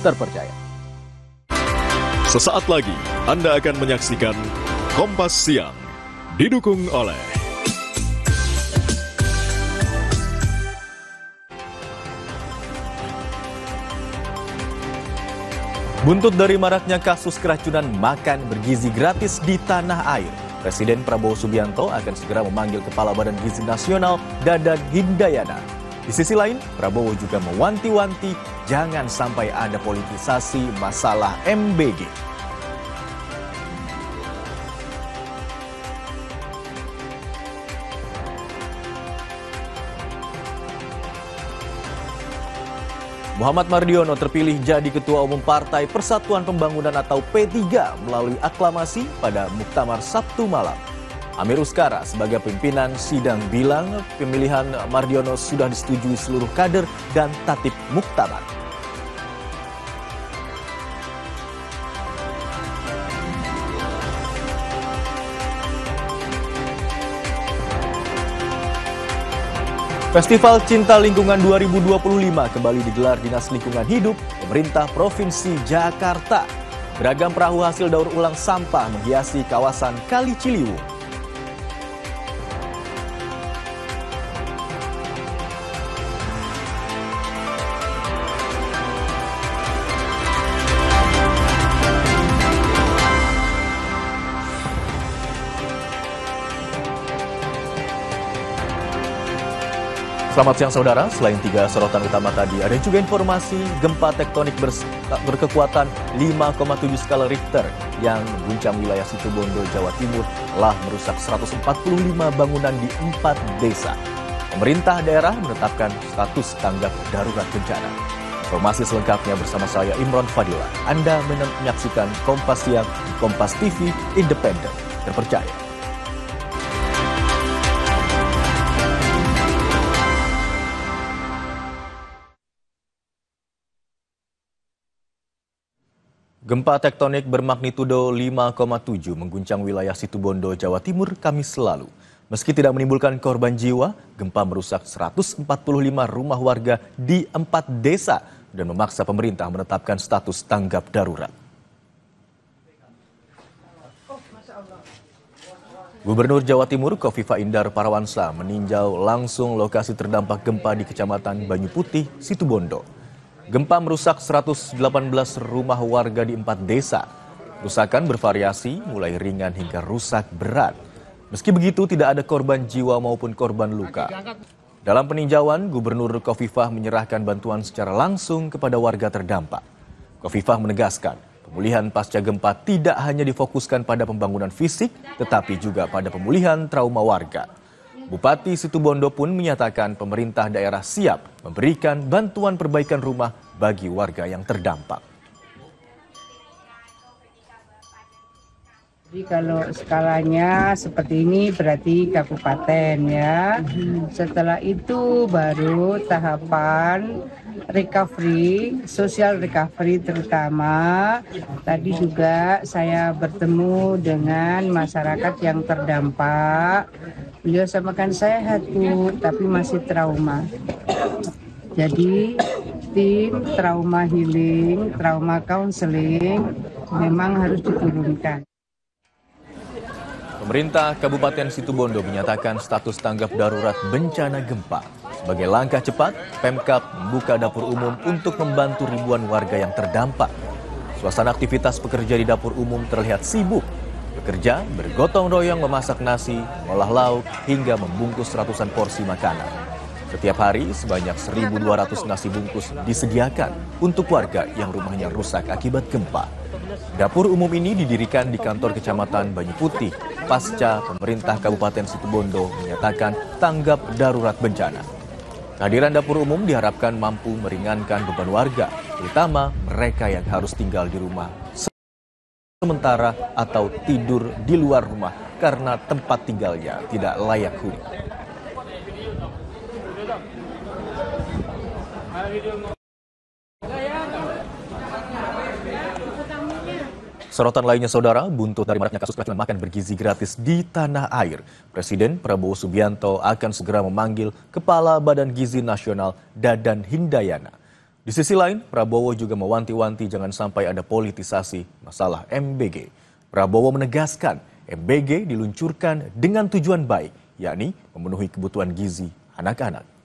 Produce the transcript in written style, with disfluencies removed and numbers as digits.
terpercaya. Sesaat lagi Anda akan menyaksikan Kompas Siang, didukung oleh Buntut dari maraknya kasus keracunan makan bergizi gratis di tanah air, Presiden Prabowo Subianto akan segera memanggil Kepala Badan Gizi Nasional Dadan Hindayana. Di sisi lain, Prabowo juga mewanti-wanti jangan sampai ada politisasi masalah MBG. Muhammad Mardiono terpilih jadi Ketua Umum Partai Persatuan Pembangunan atau P3 melalui aklamasi pada Muktamar Sabtu malam. Amir Uskara sebagai pimpinan sidang bilang pemilihan Mardiono sudah disetujui seluruh kader dan tatib Muktamar. Festival Cinta Lingkungan 2025 kembali digelar Dinas Lingkungan Hidup, Pemerintah Provinsi Jakarta. Beragam perahu hasil daur ulang sampah menghiasi kawasan Kali Ciliwung. Selamat siang saudara, selain 3 sorotan utama tadi, ada juga informasi gempa tektonik berkekuatan 5,7 skala Richter yang mengguncang wilayah Situbondo, Jawa Timur telah merusak 145 bangunan di 4 desa. Pemerintah daerah menetapkan status tanggap darurat bencana. Informasi selengkapnya bersama saya Imron Fadila. Anda menyaksikan Kompas Siang di Kompas TV Independen, terpercaya. Gempa tektonik bermagnitudo 5,7 mengguncang wilayah Situbondo, Jawa Timur Kamis lalu. Meski tidak menimbulkan korban jiwa, gempa merusak 145 rumah warga di 4 desa dan memaksa pemerintah menetapkan status tanggap darurat. Gubernur Jawa Timur Kofifa Indar Parawansa meninjau langsung lokasi terdampak gempa di Kecamatan Banyu Putih, Situbondo. Gempa merusak 118 rumah warga di 4 desa. Kerusakan bervariasi mulai ringan hingga rusak berat. Meski begitu tidak ada korban jiwa maupun korban luka. Dalam peninjauan, Gubernur Kofifah menyerahkan bantuan secara langsung kepada warga terdampak. Kofifah menegaskan, pemulihan pasca gempa tidak hanya difokuskan pada pembangunan fisik, tetapi juga pada pemulihan trauma warga. Bupati Situbondo pun menyatakan pemerintah daerah siap memberikan bantuan perbaikan rumah bagi warga yang terdampak. Jadi kalau skalanya seperti ini berarti kabupaten ya. Setelah itu baru tahapan recovery, social recovery terutama. Tadi juga saya bertemu dengan masyarakat yang terdampak. Beliau samakan sehat Bu, tapi masih trauma. Jadi tim trauma healing, trauma counseling memang harus diturunkan. Pemerintah Kabupaten Situbondo menyatakan status tanggap darurat bencana gempa. Sebagai langkah cepat, Pemkab membuka dapur umum untuk membantu ribuan warga yang terdampak. Suasana aktivitas pekerja di dapur umum terlihat sibuk. Pekerja bergotong royong memasak nasi, olah lauk, hingga membungkus ratusan porsi makanan. Setiap hari sebanyak 1.200 nasi bungkus disediakan untuk warga yang rumahnya rusak akibat gempa. Dapur umum ini didirikan di kantor Kecamatan Banyu Putih pasca pemerintah Kabupaten Situbondo menyatakan tanggap darurat bencana. Kehadiran dapur umum diharapkan mampu meringankan beban warga, terutama mereka yang harus tinggal di rumah sementara atau tidur di luar rumah karena tempat tinggalnya tidak layak huni. Sorotan lainnya saudara, buntut dari maraknya kasus keracunan makan bergizi gratis di tanah air. Presiden Prabowo Subianto akan segera memanggil Kepala Badan Gizi Nasional Dadan Hindayana. Di sisi lain, Prabowo juga mewanti-wanti jangan sampai ada politisasi masalah MBG. Prabowo menegaskan MBG diluncurkan dengan tujuan baik, yakni memenuhi kebutuhan gizi anak-anak.